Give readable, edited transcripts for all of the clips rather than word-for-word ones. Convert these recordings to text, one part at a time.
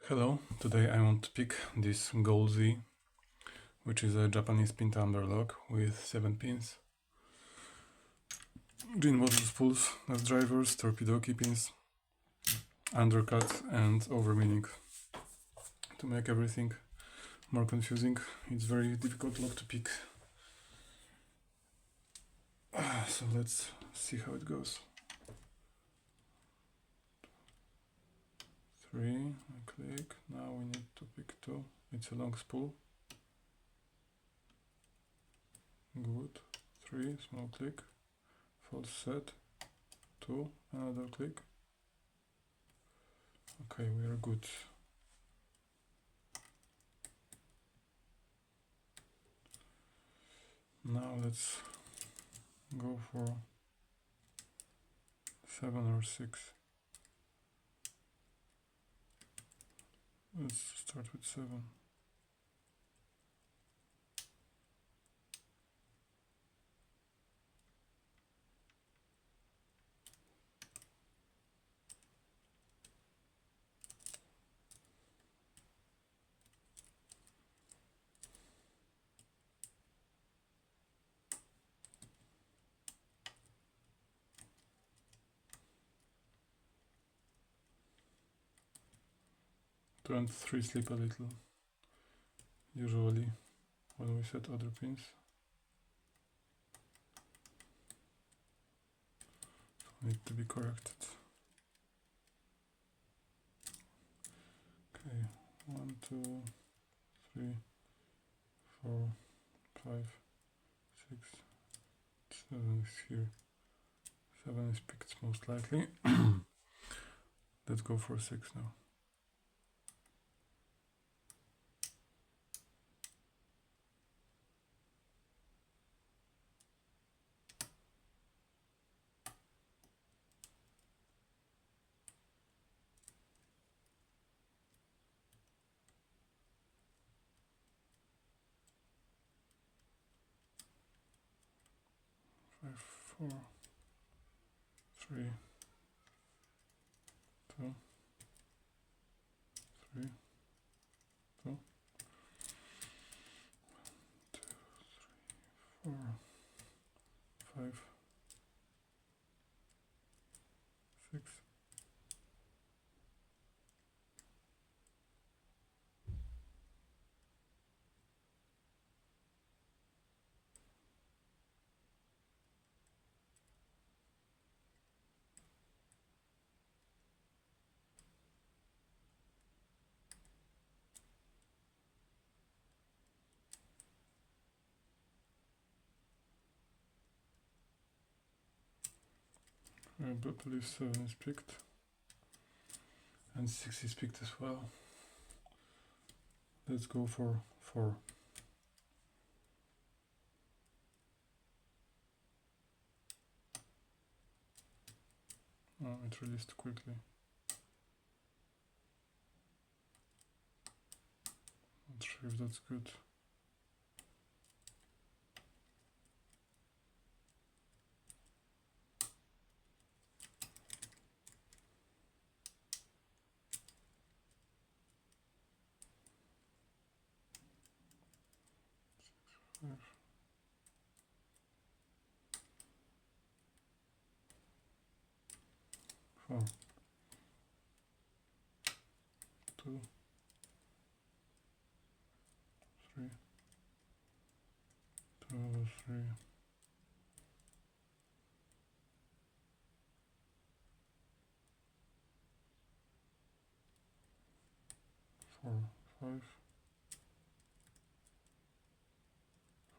Hello, today I want to pick this Gold Z, which is a Japanese pin tumbler lock with 7 pins. Green bottle spools as drivers, torpedo key pins, undercut and overmeaning. To make everything more confusing, it's very difficult lock to pick. So let's see how it goes. 3, I click, now we need to pick 2, it's a long spool. Good, 3, small click, false set, 2, another click. Okay, we are good. Now let's go for 7 or 6. Let's start with 7. Two and 3 slip a little, usually when we set other pins. Need to be corrected. Okay, 1, 2, 3, 4, 5, 6, 7 is here. 7 is picked most likely. Let's go for 6 now. Five, 4, 3, 2, 3, 2, 4, 5, 6. I believe 7 is picked. And 6 is picked as well. Let's go for 4. Oh, it released quickly. Not sure if that's good. Four, 2, 3, 2, 3, 4, 5,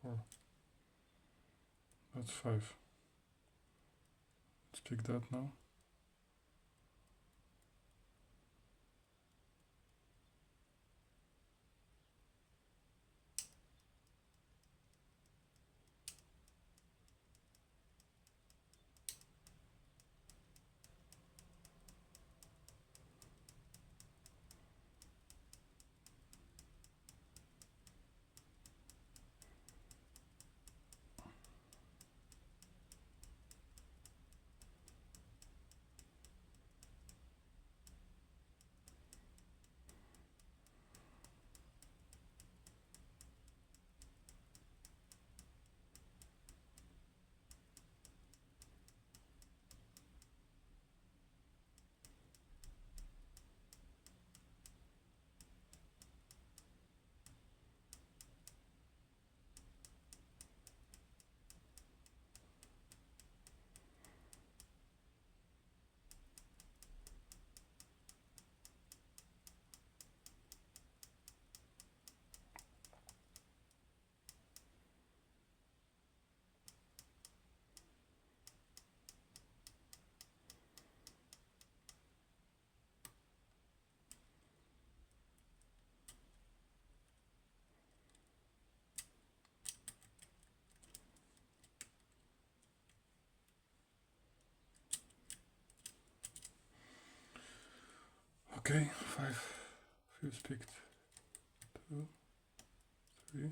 4. That's 5. Let's pick that now. Okay, 5 fields picked. 2, 3.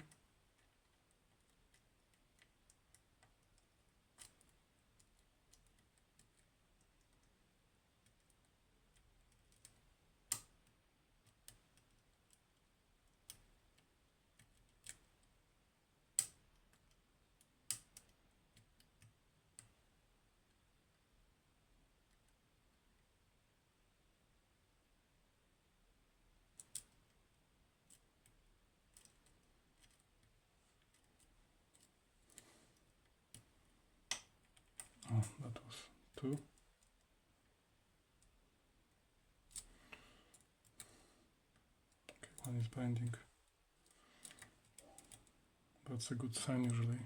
Oh, that was 2. Okay, 1 is binding. That's a good sign usually.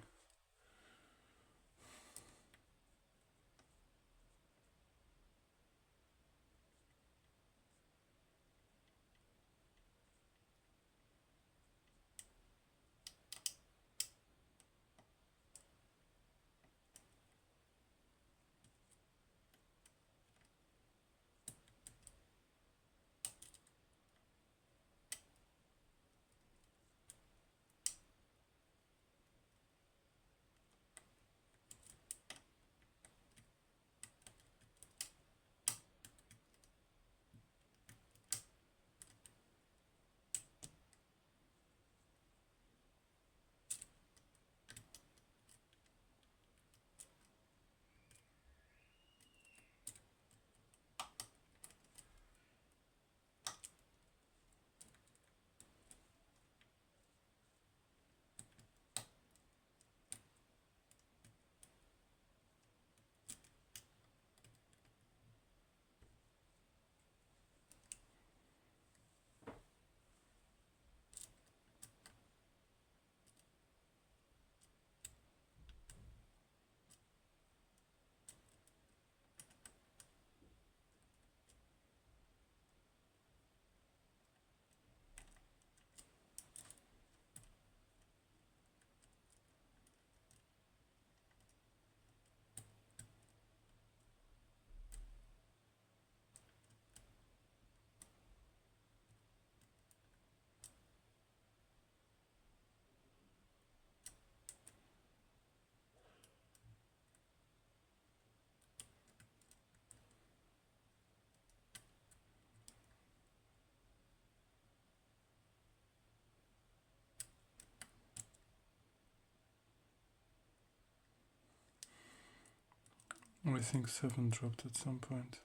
I think 7 dropped at some point.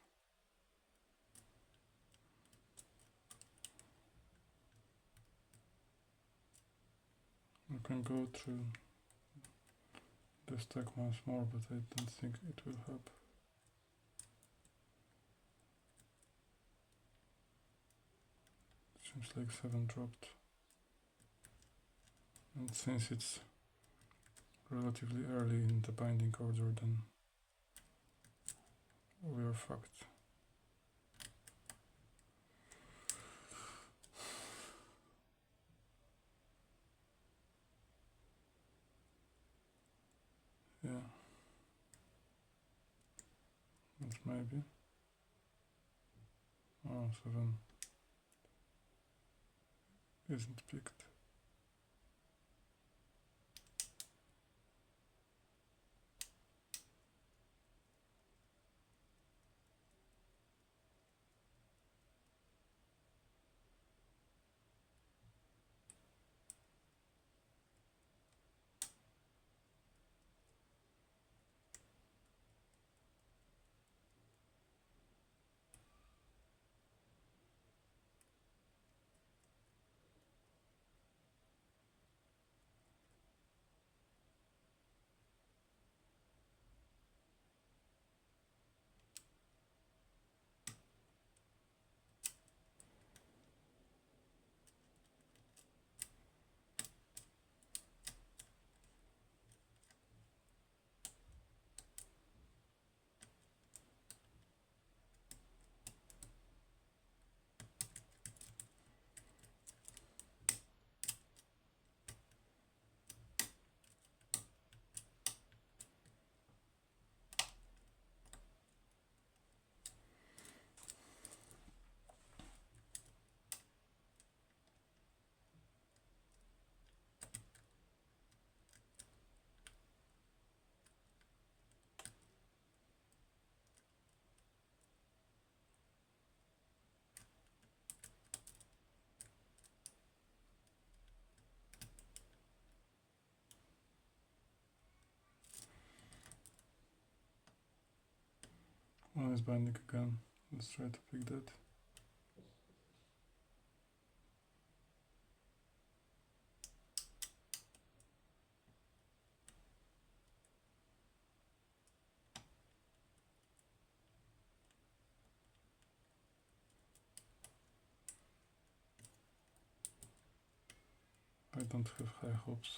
I can go through the stack once more, but I don't think it will help. Seems like 7 dropped. And since it's relatively early in the binding order, then we are fucked. Yeah. That's maybe. Oh, 7 isn't picked. One is binding again. Let's try to pick that. I don't have high hopes.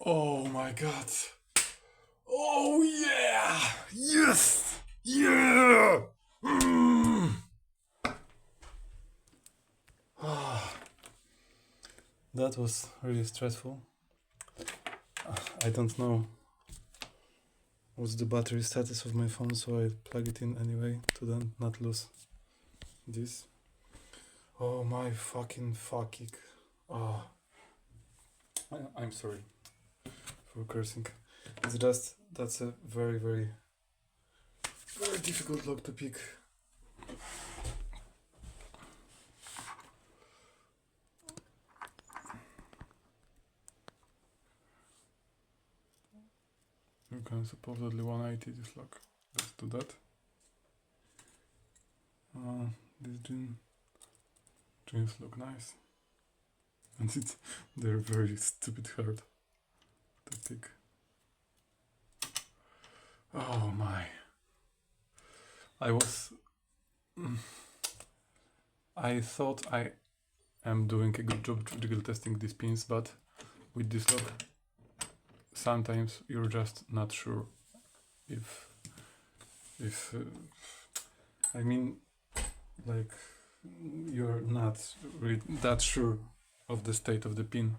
Oh my god. Oh yeah! Yes! Yeah! That was really stressful. I don't know what's the battery status of my phone, so I plug it in anyway to then not lose this. Oh my fucking fucking. Oh. I'm sorry for cursing. It's just that's a very, very, very difficult lock to pick. You can supposedly 180 this lock. Let's do that. These jeans look nice. And they're very stupid hard to pick. Oh my. I thought I am doing a good job jiggle testing these pins, but with this lock, sometimes you're just not sure if I mean, like, you're not really that sure of the state of the pin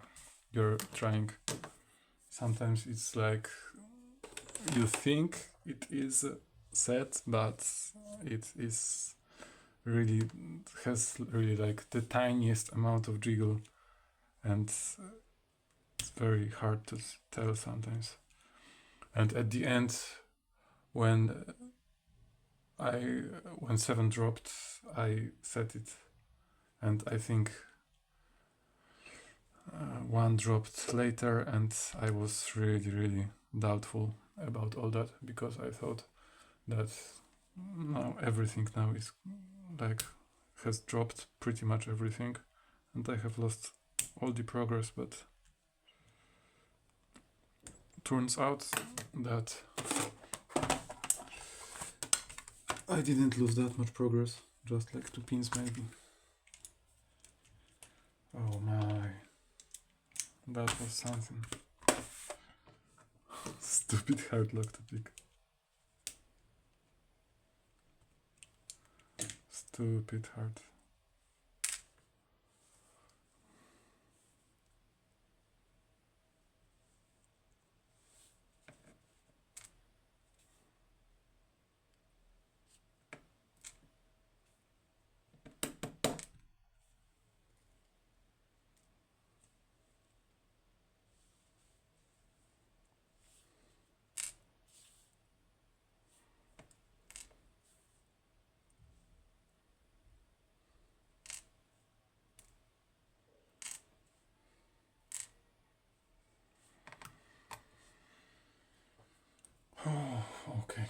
you're trying. Sometimes it's like you think it is set, but it is really has really like the tiniest amount of jiggle, and it's very hard to tell sometimes. And at the end, when 7 dropped, I set it, and I think 1 dropped later, and I was really doubtful about all that, because I thought that now everything now is like has dropped, pretty much everything, and I have lost all the progress. But turns out that I didn't lose that much progress, just like 2 pins maybe. Oh my, that was something. Stupid hard lock to pick. Stupid hard. Okay.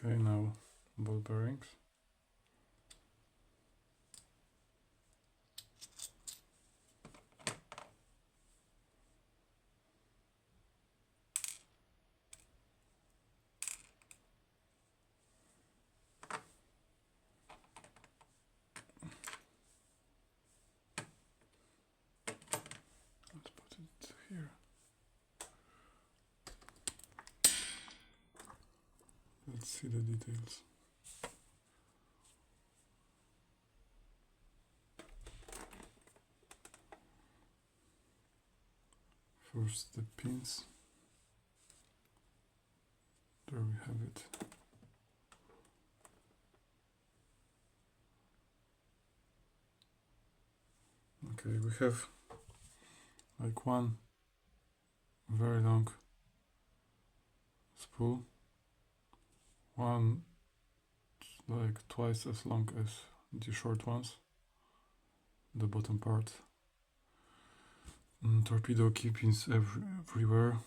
Okay, now ball bearings. Let's put it here. Let's see the details. First the pins. There we have it. Okay, we have like one very long spool, one like twice as long as the short ones, the bottom part. Torpedo key pins everywhere,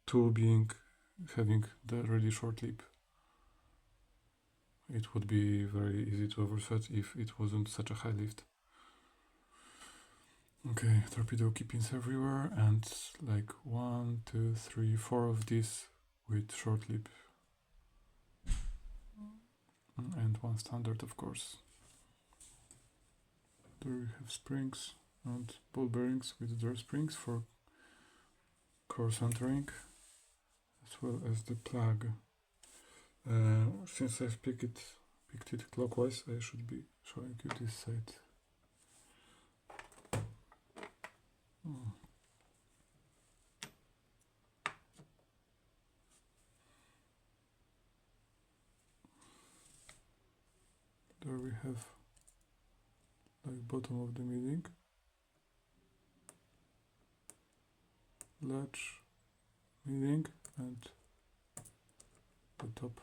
two being having the really short lip. It would be very easy to overset if it wasn't such a high lift. Okay, torpedo key pins everywhere, and like 1, 2, 3, 4 of these with short lip, and one standard, of course. There we have springs and ball bearings with their springs for core centering, as well as the plug. Since I've picked it clockwise, I should be showing you this side. There we have like bottom of the milling, latch, milling, and the top.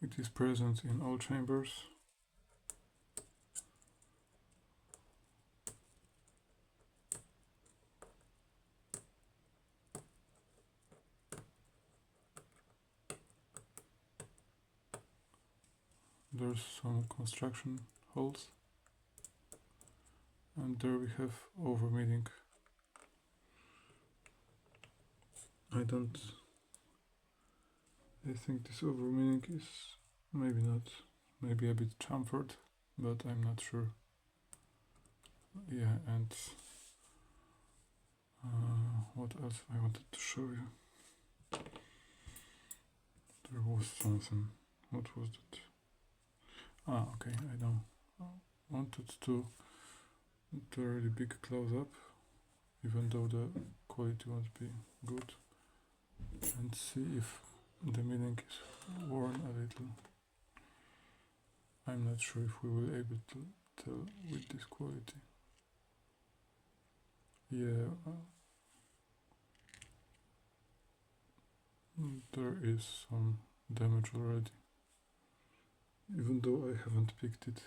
It is present in all chambers. There's some construction holes, and there we have over milling. I think this over milling is maybe not, maybe a bit chamfered, but I'm not sure. Yeah, and what else I wanted to show you? There was something. What was it? Okay, I don't wanted to do a really big close-up, even though the quality won't be good, and see if the milling is worn a little. I'm not sure if we will able to tell with this quality. Yeah, there is some damage already, even though I haven't picked it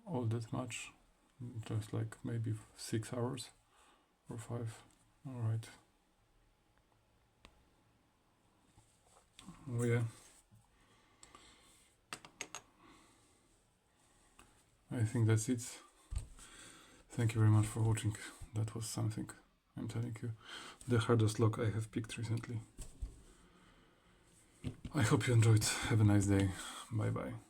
all that much, just like maybe 6 hours or 5. All right. Oh yeah. I think that's it. Thank you very much for watching. That was something, I'm telling you. The hardest lock I have picked recently. I hope you enjoyed. Have a nice day. Bye bye.